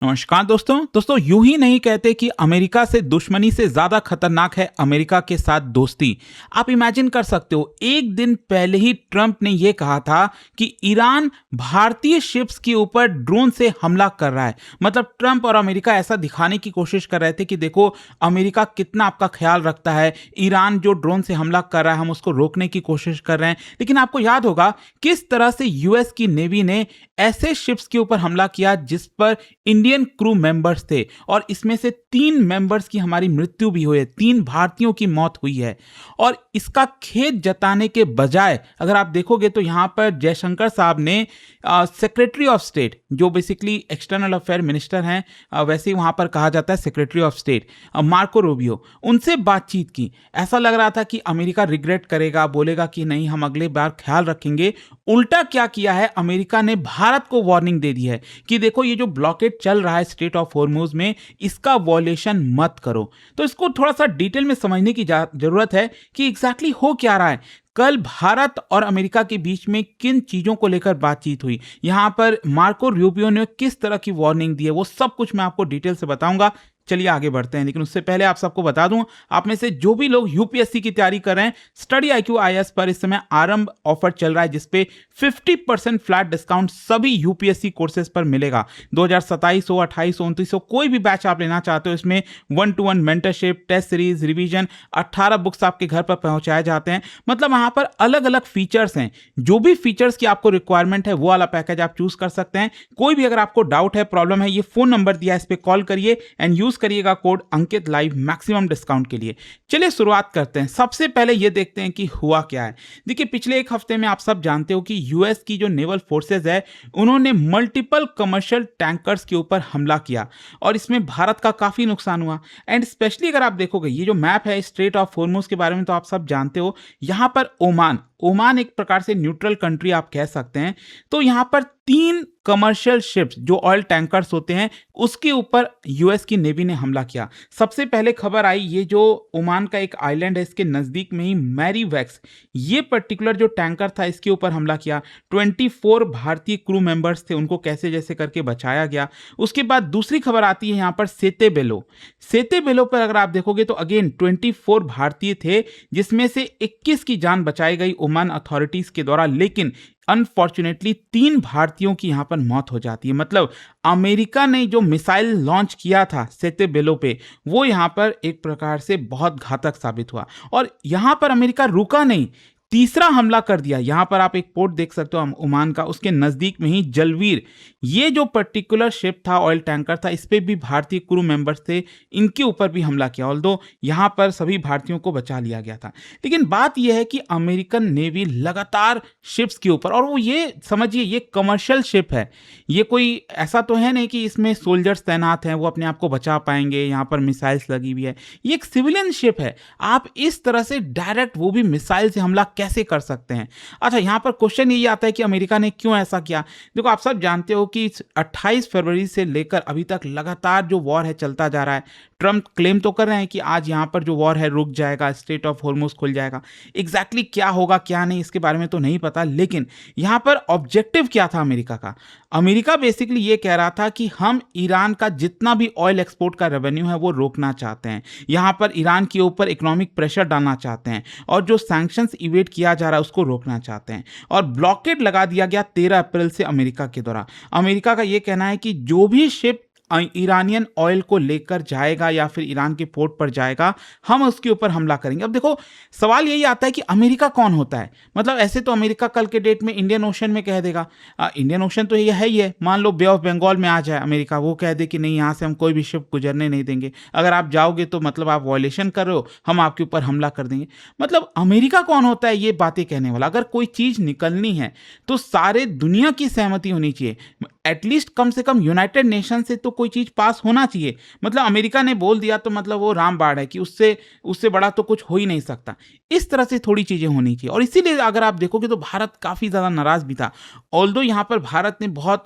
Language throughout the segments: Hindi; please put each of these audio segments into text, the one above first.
नमस्कार दोस्तों यूं ही नहीं कहते कि अमेरिका से दुश्मनी से ज्यादा खतरनाक है अमेरिका के साथ दोस्ती। आप इमेजिन कर सकते हो, एक दिन पहले ही ट्रंप ने यह कहा था कि ईरान भारतीय शिप्स के ऊपर ड्रोन से हमला कर रहा है। मतलब ट्रंप और अमेरिका ऐसा दिखाने की कोशिश कर रहे थे कि देखो अमेरिका कितना आपका ख्याल रखता है, ईरान जो ड्रोन से हमला कर रहा है हम उसको रोकने की कोशिश कर रहे हैं। लेकिन आपको याद होगा किस तरह से यूएस की नेवी ने ऐसे शिप्स के ऊपर हमला किया जिस पर इंडियन क्रू मेंबर्स थे, और इसमें से 3 मेंबर्स की हमारी मृत्यु भी हुई है, 3 भारतीयों की मौत हुई है। और इसका खेद जताने के बजाय अगर आप देखोगे तो यहां पर जयशंकर साहब ने सेक्रेटरी ऑफ स्टेट, जो बेसिकली एक्सटर्नल अफेयर मिनिस्टर हैं, वैसे ही वहां पर कहा जाता है secretary of state, Marco Rubio, उनसे बातचीत की। ऐसा लग रहा था कि अमेरिका रिग्रेट करेगा, बोलेगा कि नहीं हम अगले बार ख्याल रखेंगे। उल्टा क्या किया है, अमेरिका ने भारत को वार्निंग दे दी है कि देखो ये जो ब्लॉकेड चल रहा है स्ट्रेट ऑफ हॉर्मुज में, इसका वॉयलेशन मत करो। तो इसको थोड़ा सा डिटेल में समझने की जरूरत है कि एग्जैक्टली हो क्या रहा है। कल भारत और अमेरिका के बीच में किन चीजों को लेकर बातचीत हुई, यहां पर मार्को रूबियो ने किस तरह की वार्निंग दी है, वो सब कुछ मैं आपको डिटेल से बताऊंगा। चलिए आगे बढ़ते हैं, लेकिन उससे पहले आप सबको बता दूं, आप में से जो भी लोग यूपीएससी की तैयारी कर रहे हैं, स्टडी आईक्यू आईएएस पर इस समय आरंभ ऑफर चल रहा है जिसपे 50% फ्लैट डिस्काउंट सभी यूपीएससी कोर्सेज पर मिलेगा। 2027 हो, 28 हो, 29 हो, कोई भी बैच आप लेना चाहते हो, इसमें 1-to-1 mentorship, test series, revision, 18 books आपके घर पर पहुंचाए जाते हैं। मतलब वहां पर अलग अलग फीचर्स हैं, जो भी फीचर्स की आपको रिक्वायरमेंट है वो वाला पैकेज आप चूज कर सकते हैं। कोई भी अगर आपको डाउट है, प्रॉब्लम है, ये फोन नंबर दिया है, इस पर कॉल करिए एंड यूज करिएगा कोड अंकित लाइव मैक्सिमम डिस्काउंट के लिए। चलिए शुरुआत करते हैं। सबसे पहले ये देखते हैं कि हुआ क्या है। देखिए पिछले एक हफ्ते में आप सब जानते हो कि यूएस की जो नेवल फोर्सेज है उन्होंने मल्टीपल कमर्शियल टैंकर्स के ऊपर हमला किया और इसमें भारत का काफी नुकसान हुआ। एंड स्पेशली अगर आप देखोगे ये जो मैप है स्ट्रेट ऑफ हॉर्मुज के बारे में तो आप सब जानते हो, यहां पर ओमान एक प्रकार से न्यूट्रल कंट्री आप कह सकते हैं। तो यहां पर 3 कमर्शियल शिप्स जो ऑयल टैंकर्स होते हैं उसके ऊपर यूएस की नेवी ने हमला किया। सबसे पहले खबर आई, ये जो ओमान का एक आइलैंड है इसके नजदीक में ही मैरीवेक्स, ये पर्टिकुलर जो टैंकर था इसके ऊपर हमला किया। 24 भारतीय क्रू मेंबर्स थे, उनको कैसे जैसे करके बचाया गया। उसके बाद दूसरी खबर आती है यहाँ पर सेतेबेलो पर अगर आप देखोगे तो अगेन 24 भारतीय थे जिसमें से 21 की जान बचाई गई ओमान अथॉरिटीज के द्वारा। लेकिन अनफॉर्चुनेटली 3 भारतीयों की यहां पर मौत हो जाती है। मतलब अमेरिका ने जो मिसाइल लॉन्च किया था सेतेबेलो पे, वो यहां पर एक प्रकार से बहुत घातक साबित हुआ और यहां पर अमेरिका रुका नहीं, तीसरा हमला कर दिया। यहां पर आप एक पोर्ट देख सकते हो ओमान का, उसके नजदीक में ही जलवीर, ये जो पर्टिकुलर शिप था, ऑयल टैंकर था, इस पे भी भारतीय क्रू मेंबर्स थे, इनके ऊपर भी हमला किया। ऑल्दो यहां पर सभी भारतीयों को बचा लिया गया था। लेकिन बात यह है कि अमेरिकन नेवी लगातार शिप्स के ऊपर, और वो ये समझिए ये कमर्शियल शिप है, ये कोई ऐसा तो है नहीं कि इसमें सोल्जर्स तैनात हैं वो अपने आप को बचा पाएंगे, यहां पर मिसाइल्स लगी हुई है, ये एक सिविलियन शिप है। आप इस तरह से डायरेक्ट वो भी मिसाइल से हमला कैसे कर सकते हैं। अच्छा, यहां पर क्वेश्चन यही आता है कि अमेरिका ने क्यों ऐसा किया। देखो आप सब जानते हो कि 28 फरवरी से लेकर अभी तक लगातार जो वॉर है चलता जा रहा है। ट्रंप क्लेम तो कर रहे हैं कि आज यहां पर जो वॉर है रुक जाएगा, स्ट्रेट ऑफ हॉर्मुज खुल जाएगा। एग्जैक्टली क्या होगा क्या नहीं इसके बारे में तो नहीं पता, लेकिन यहां पर ऑब्जेक्टिव क्या था अमेरिका का। अमेरिका बेसिकली ये कह रहा था कि हम ईरान का जितना भी ऑयल एक्सपोर्ट का रेवेन्यू है वो रोकना चाहते हैं, यहां पर ईरान के ऊपर इकोनॉमिक प्रेशर डालना चाहते हैं और जो सैंक्शंस इवेट किया जा रहा है उसको रोकना चाहते हैं। और ब्लॉकेड लगा दिया गया 13 अप्रैल से अमेरिका के द्वारा। अमेरिका का यह कहना है कि जो भी शिप ईरानियन ऑयल को लेकर जाएगा या फिर ईरान के पोर्ट पर जाएगा, हम उसके ऊपर हमला करेंगे। अब देखो सवाल यही आता है कि अमेरिका कौन होता है। मतलब ऐसे तो अमेरिका कल के डेट में इंडियन ओशन में कह देगा, इंडियन ओशन तो ये है ही है, मान लो बे ऑफ बंगाल में आ जाए अमेरिका, वो कह दे कि नहीं यहाँ से हम कोई भी शिप गुजरने नहीं देंगे, अगर आप जाओगे तो मतलब आप वॉयलेशन कर रहे हो, हम आपके ऊपर हमला कर देंगे। मतलब अमेरिका कौन होता है ये बातें कहने वाला। अगर कोई चीज निकलनी है तो सारे दुनिया की सहमति होनी चाहिए, एटलीस्ट कम से कम यूनाइटेड नेशन से तो कोई चीज पास होना चाहिए। मतलब अमेरिका ने बोल दिया तो मतलब वो रामबाण है कि उससे बड़ा तो कुछ हो ही नहीं सकता। इस तरह से थोड़ी चीजें होनी चाहिए और इसीलिए अगर आप देखोगे तो भारत काफी ज्यादा नाराज भी था। ऑल्दो यहां पर भारत ने बहुत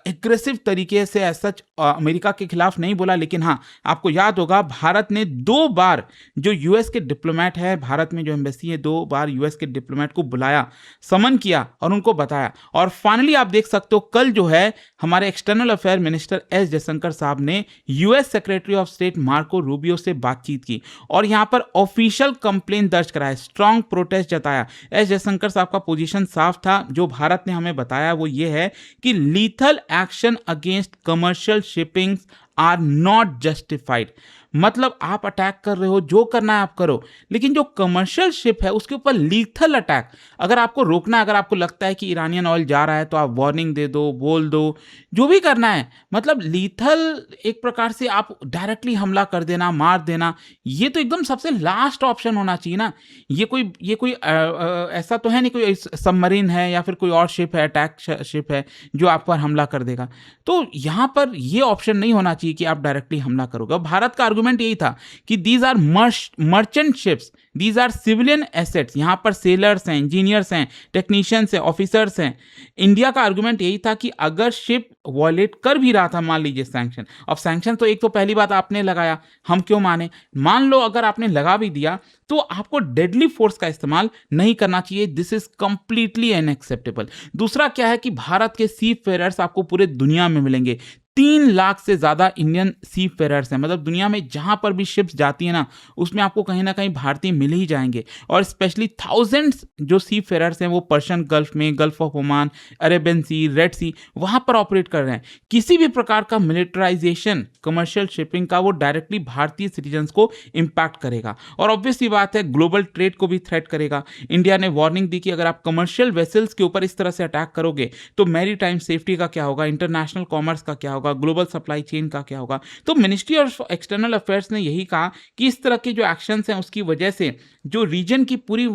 एग्रेसिव तरीके से सच अमेरिका के खिलाफ नहीं बोला, लेकिन हाँ आपको याद होगा भारत ने 2 बार जो यूएस के डिप्लोमेट है, भारत में जो एम्बेसी है, 2 बार यूएस के डिप्लोमेट को बुलाया, समन किया और उनको बताया। और फाइनली आप देख सकते हो कल जो है हमारे external affair minister S Jaishankar साहब ने US secretary of state Marco Rubio से बातचीत की और यहां पर ऑफिशियल कंप्लेन दर्ज कराया, स्ट्रांग प्रोटेस्ट जताया। एस जयशंकर साहब का पोजीशन साफ था, जो भारत ने हमें बताया वो ये है कि lethal action against commercial shipping are not justified. मतलब आप अटैक कर रहे हो, जो करना है आप करो, लेकिन जो कमर्शियल शिप है उसके ऊपर लीथल अटैक अगर आपको रोकना है, अगर आपको लगता है कि ईरानियन ऑयल जा रहा है तो आप वार्निंग दे दो, बोल दो, जो भी करना है। मतलब लीथल एक प्रकार से आप डायरेक्टली हमला कर देना, मार देना, ये तो एकदम सबसे लास्ट ऑप्शन होना चाहिए ना। ये कोई ऐसा तो है नहीं कोई सबमरीन है या फिर कोई और शिप है, अटैक शिप है जो आप पर हमला कर देगा। तो यहां पर ये ऑप्शन नहीं होना चाहिए कि आप डायरेक्टली हमला करोगे। भारत का आर्गुमेंट यही था कि these are merchant ships, these are civilian assets, यहां पर सेलर्स हैं, इंजीनियर्स हैं, टेक्नीशियंस हैं, ऑफिसर्स हैं। इंडिया का आर्गुमेंट यही था कि अगर शिप वॉयलेट कर भी रहा था, मान लीजिए सैंक्शन, अब सैंक्शन तो एक तो पहली बात आपने लगाया, हम क्यों माने, मान लो अगर आपने लगा भी दिया तो आपको डेडली फोर्स का इस्तेमाल नहीं करना चाहिए। This is completely unacceptable. दूसरा क्या है कि भारत के सी फेयरर्स आपको पूरे दुनिया में मिलेंगे। 3 लाख से ज्यादा इंडियन सी फेयरर्स हैं, मतलब दुनिया में जहां पर भी शिप्स जाती है ना उसमें आपको कहीं ना कहीं भारतीय मिल ही जाएंगे। और स्पेशली थाउजेंड्स जो सी फेयरर्स हैं वो पर्शियन गल्फ में, Gulf of Oman, Arabian Sea, Red Sea, वहां पर ऑपरेट कर रहे हैं। किसी भी प्रकार का मिलिटराइजेशन कमर्शियल शिपिंग का वो डायरेक्टली भारतीय सिटीजन्स को इंपैक्ट करेगा और ऑब्वियसली बात है ग्लोबल ट्रेड को भी थ्रेट करेगा। इंडिया ने वार्निंग दी कि अगर आप कमर्शियल वेसल्स के ऊपर इस तरह से अटैक करोगे तो मैरी टाइम सेफ्टी का क्या होगा, इंटरनेशनल कॉमर्स का क्या होगा, ग्लोबल सप्लाई चेन का क्या होगा। तो मिनिस्ट्री ऑफ एक्सटर्नल अफेयर्स ने यही कहा कि इस तरह के जो एक्शंस हैं उसकी वजह से जो रीजन की पूरी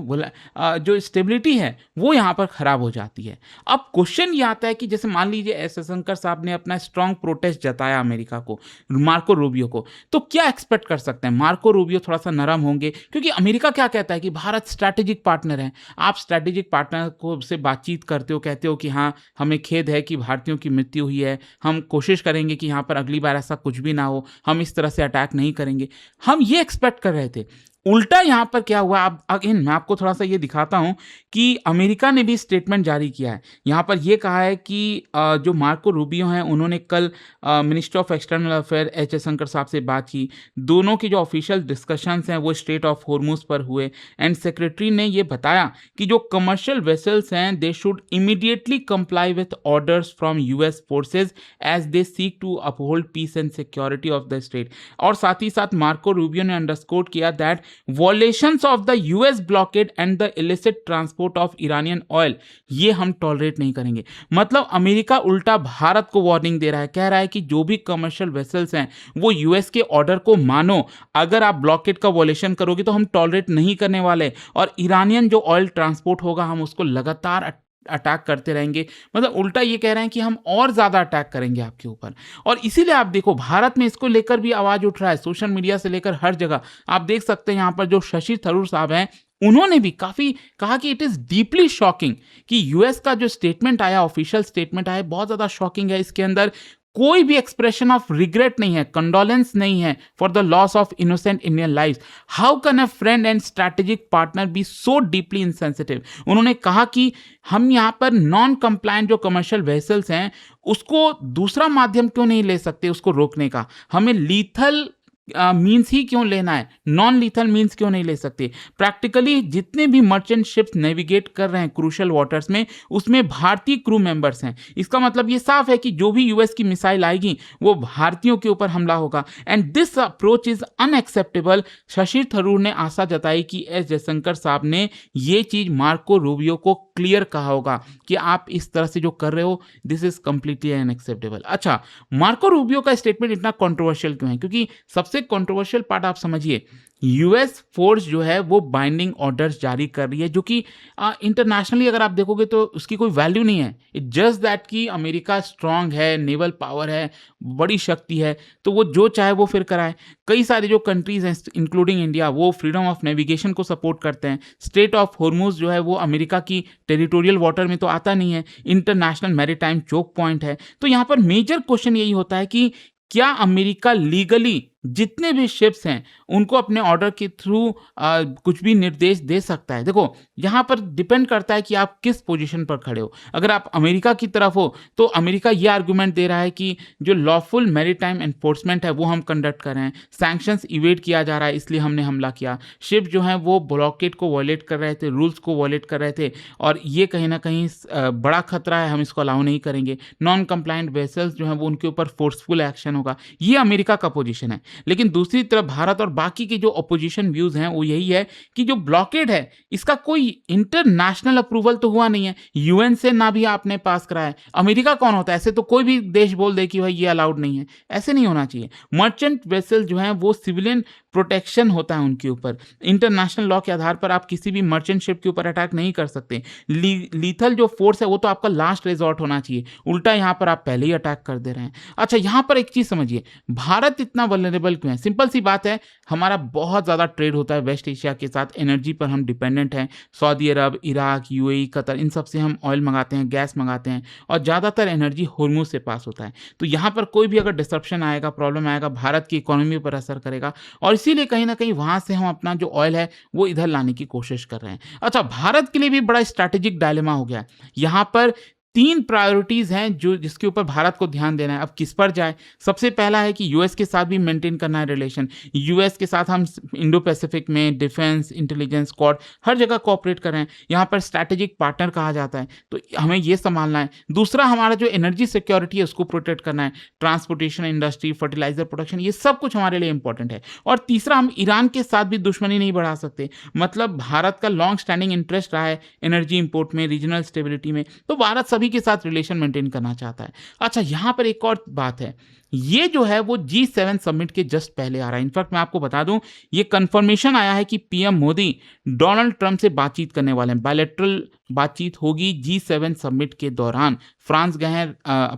जो स्टेबिलिटी है वो यहां पर खराब हो जाती है। अब क्वेश्चन ये आता है कि जैसे मान लीजिए एस जयशंकर साहब ने अपना स्ट्रांग प्रोटेस्ट जताया अमेरिका को, मार्को रूबियो को, तो क्या एक्सपेक्ट कर सकते हैं? मार्को रूबियो थोड़ा सा नरम होंगे क्योंकि अमेरिका क्या कहता है कि भारत स्ट्रैटेजिक पार्टनर है। आप स्ट्रैटेजिक पार्टनर को से बातचीत करते हो, कहते हो कि हाँ हमें खेद है कि भारतीयों की मृत्यु हुई है, हम कोशिश करेंगे कि यहाँ पर अगली बार ऐसा कुछ भी ना हो, हम इस तरह से अटैक नहीं करेंगे। हम ये एक्सपेक्ट कर रहे थे। उल्टा यहां पर क्या हुआ, अब अगेन मैं आपको थोड़ा सा ये दिखाता हूं कि अमेरिका ने भी स्टेटमेंट जारी किया है। यहां पर यह कहा है कि जो मार्को रूबियो हैं उन्होंने कल minister of external affair H Jaishankar साहब से बात की। दोनों की जो ऑफिशियल डिस्कशंस हैं वो स्ट्रेट ऑफ हॉर्मुज पर हुए एंड सेक्रेटरी ने यह बताया कि जो कमर्शियल वेसल्स हैं they should immediately comply with orders from US forces as they seek to uphold peace and security of the state. और साथ ही साथ मार्को रूबियो ने अंडरस्कोर किया that violations of the US blockade and the illicit transport of Iranian oil ये हम टॉलरेट नहीं करेंगे। मतलब अमेरिका उल्टा भारत को वार्निंग दे रहा है, कह रहा है कि जो भी कमर्शियल वेसल्स हैं वो यूएस के ऑर्डर को मानो, अगर आप ब्लॉकेड का वॉलेशन करोगे तो हम टॉलरेट नहीं करने वाले और ईरानियन जो ऑयल ट्रांसपोर्ट होगा हम उसको लगातार अटैक करते रहेंगे। मतलब उल्टा ये कह रहे हैं कि हम और ज्यादा अटैक करेंगे आपके ऊपर। और इसीलिए आप देखो भारत में इसको लेकर भी आवाज उठ रहा है, सोशल मीडिया से लेकर हर जगह आप देख सकते हैं। यहां पर जो शशि थरूर साहब हैं उन्होंने भी काफी कहा कि इट इज डीपली शॉकिंग कि यूएस का जो स्टेटमेंट आया, ऑफिशियल स्टेटमेंट आया, बहुत ज्यादा शॉकिंग है। इसके अंदर कोई भी एक्सप्रेशन ऑफ रिग्रेट नहीं है, कंडोलेंस नहीं है for the loss of innocent Indian lives. How can a friend and strategic partner be so deeply insensitive. उन्होंने कहा कि हम यहां पर नॉन कंप्लायंट जो कमर्शियल वेसल्स हैं उसको दूसरा माध्यम क्यों नहीं ले सकते उसको रोकने का, हमें लीथल मीन्स ही क्यों लेना है, नॉन लीथल मीन्स क्यों नहीं ले सकते। प्रैक्टिकली जितने भी मर्चेंट शिप्स नेविगेट कर रहे हैं क्रूशल वाटर्स में उसमें भारतीय क्रू मेंबर्स हैं। इसका मतलब ये साफ है कि जो भी यूएस की मिसाइल आएगी वो भारतीयों के ऊपर हमला होगा and this approach is unacceptable. Shashi Tharoor ने आशा जताई कि एस जयशंकर साहब ने ये चीज मार्को रूबियो को क्लियर कहा होगा कि आप इस तरह से जो कर रहे हो दिस इज कंप्लीटली अनएक्सेप्टेबल। अच्छा, मार्को रूबियो का स्टेटमेंट इतना कंट्रोवर्शियल क्यों है? क्योंकि सबसे कंट्रोवर्शियल पार्ट आप समझिए, यूएस फोर्स जो है वो बाइंडिंग ऑर्डर्स जारी कर रही है जो कि इंटरनेशनली अगर आप देखोगे तो उसकी कोई वैल्यू नहीं है। इट जस्ट दैट कि अमेरिका स्ट्रांग है, नेवल पावर है, बड़ी शक्ति है, तो वो जो चाहे वो फिर कराए। कई सारे जो कंट्रीज हैं इंक्लूडिंग इंडिया वो फ्रीडम ऑफ नेविगेशन को सपोर्ट करते हैं। स्ट्रेट ऑफ हॉर्मुज जो है वो अमेरिका की टेरिटोरियल वाटर में तो आता नहीं है, इंटरनेशनल मैरीटाइम चोक पॉइंट है। तो यहाँ पर मेजर क्वेश्चन यही होता है कि क्या अमेरिका लीगली जितने भी शिप्स हैं उनको अपने ऑर्डर के थ्रू कुछ भी निर्देश दे सकता है। देखो यहाँ पर डिपेंड करता है कि आप किस पोजीशन पर खड़े हो। अगर आप अमेरिका की तरफ हो तो अमेरिका ये आर्गुमेंट दे रहा है कि जो लॉफुल मैरीटाइम एनफोर्समेंट है वो हम कंडक्ट कर रहे हैं, सैंक्शंस इवेड किया जा रहा है इसलिए हमने हमला किया, शिप जो हैं वो ब्लॉकेड को वॉयलेट कर रहे थे, रूल्स को वॉयलेट कर रहे थे और ये कहीं ना कहीं बड़ा खतरा है, हम इसको अलाउ नहीं करेंगे। नॉन कंप्लाइंट वेसल्स जो हैं वो उनके ऊपर फोर्सफुल एक्शन होगा। ये अमेरिका का पोजीशन है। लेकिन दूसरी तरफ भारत और बाकी के जो अपोजिशन व्यूज हैं वो यही है कि जो ब्लॉकेड है इसका कोई इंटरनेशनल अप्रूवल तो हुआ नहीं है, यूएन से ना भी आपने पास कराया है। अमेरिका कौन होता है? ऐसे तो कोई भी देश बोल दे कि भाई ये अलाउड नहीं है, ऐसे नहीं होना चाहिए। मर्चेंट वेसल जो है वो सिविलियन प्रोटेक्शन होता है उनके ऊपर। इंटरनेशनल लॉ के आधार पर आप किसी भी मर्चेंट शिप के ऊपर अटैक नहीं कर सकते। लीथल जो फोर्स है वो तो आपका लास्ट रिजॉर्ट होना चाहिए, उल्टा यहां पर आप पहले ही अटैक कर दे रहे हैं। अच्छा, यहां पर एक चीज समझिए, भारत इतना वल्नरेबल क्यों है? सिंपल सी बात है, हमारा बहुत ज़्यादा ट्रेड होता है वेस्ट एशिया के साथ, एनर्जी पर हम डिपेंडेंट हैं। सऊदी अरब, इराक, यूएई, कतर, इन सब से हम ऑयल मंगाते हैं, गैस मंगाते हैं और ज़्यादातर एनर्जी होर्मुज से पास होता है। तो यहाँ पर कोई भी अगर डिसरप्शन आएगा, प्रॉब्लम आएगा, भारत की इकोनॉमी पर असर करेगा और इसीलिए कहीं ना कहीं वहाँ से हम अपना जो ऑयल है वो इधर लाने की कोशिश कर रहे हैं। अच्छा, भारत के लिए भी बड़ा स्ट्रैटेजिक डायलेमा हो गया है। यहाँ पर 3 प्रायोरिटीज़ हैं जो जिसके ऊपर भारत को ध्यान देना है। अब किस पर जाए? सबसे पहला है कि यूएस के साथ भी मेंटेन करना है रिलेशन। यूएस के साथ हम इंडो पैसिफिक में डिफेंस, इंटेलिजेंस, क्वाड हर जगह कोऑपरेट कर रहे हैं। यहाँ पर स्ट्रैटेजिक पार्टनर कहा जाता है, तो हमें ये संभालना है। दूसरा, हमारा जो एनर्जी सिक्योरिटी है उसको प्रोटेक्ट करना है। ट्रांसपोर्टेशन इंडस्ट्री, फर्टिलाइजर प्रोडक्शन, ये सब कुछ हमारे लिए इंपॉर्टेंट है। और तीसरा, हम ईरान के साथ भी दुश्मनी नहीं बढ़ा सकते। मतलब भारत का लॉन्ग स्टैंडिंग इंटरेस्ट रहा है एनर्जी इंपोर्ट में, रीजनल स्टेबिलिटी में, तो भारत सभी के साथ रिलेशन मेंटेन करना चाहता है। अच्छा, यहां पर एक और बात है, ये जो है वो G7 समिट के जस्ट पहले आ रहा है। इनफैक्ट मैं आपको बता दूं, ये कंफर्मेशन आया है कि पीएम मोदी डोनाल्ड ट्रंप से बातचीत करने वाले हैं। बायलैटरल बातचीत होगी G7 समिट के दौरान। फ्रांस गए हैं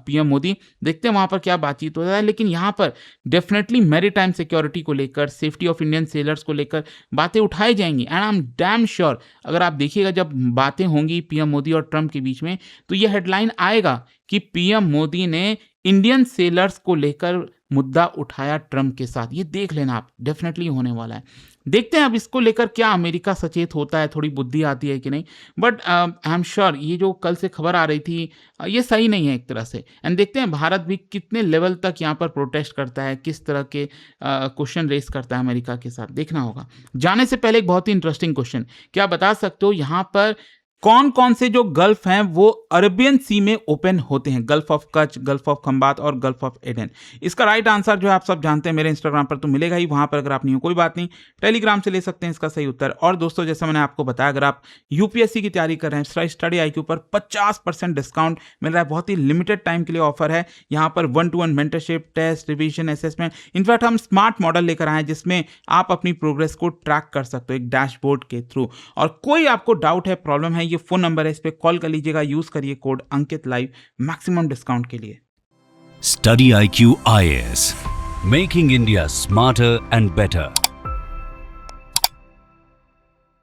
पीएम मोदी, देखते हैं वहां पर क्या बातचीत होता है। लेकिन यहां पर डेफिनेटली मैरीटाइम सिक्योरिटी को लेकर, सेफ्टी ऑफ इंडियन सेलर्स को लेकर बातें उठाई जाएंगी। And I am damn sure, अगर आप देखिएगा जब बातें होंगी पीएम मोदी और ट्रंप के बीच में, तो यह हेडलाइन आएगा कि पीएम मोदी ने इंडियन सेलर्स को लेकर मुद्दा उठाया ट्रंप के साथ। ये देख लेना आप, डेफिनेटली होने वाला है। देखते हैं अब इसको लेकर क्या अमेरिका सचेत होता है, थोड़ी बुद्धि आती है कि नहीं। बट आई एम श्योर ये जो कल से खबर आ रही थी ये सही नहीं है एक तरह से। एंड देखते हैं भारत भी कितने लेवल तक यहाँ पर प्रोटेस्ट करता है, किस तरह के क्वेश्चन रेस करता है अमेरिका के साथ, देखना होगा। जाने से पहले एक बहुत ही इंटरेस्टिंग क्वेश्चन, क्या बता सकते हो यहाँ पर कौन कौन से जो गल्फ हैं वो अरेबियन सी में ओपन होते हैं? Gulf of Kutch, gulf of Khambhat और गल्फ ऑफ एडन। इसका राइट आंसर जो है आप सब जानते हैं, मेरे इंस्टाग्राम पर तो मिलेगा ही, वहां पर अगर आप नहीं हो कोई बात नहीं, टेलीग्राम से ले सकते हैं इसका सही उत्तर। और दोस्तों, जैसा मैंने आपको बताया, अगर आप यूपीएससी की तैयारी कर रहे हैं, स्टडी IQ पर 50% डिस्काउंट मिल रहा है। बहुत ही लिमिटेड टाइम के लिए ऑफर है। यहाँ पर 1-to-1 mentorship, test, revision, assessment, in fact हम स्मार्ट मॉडल लेकर आए जिसमें आप अपनी प्रोग्रेस को ट्रैक कर सकते हो एक डैशबोर्ड के थ्रू। और कोई आपको डाउट है, प्रॉब्लम है, ये फोन नंबर है, इस पे कॉल कर लीजिएगा, यूज करिए कोड अंकित लाइव मैक्सिमम डिस्काउंट के लिए। Study IQ IAS, making India smarter and better.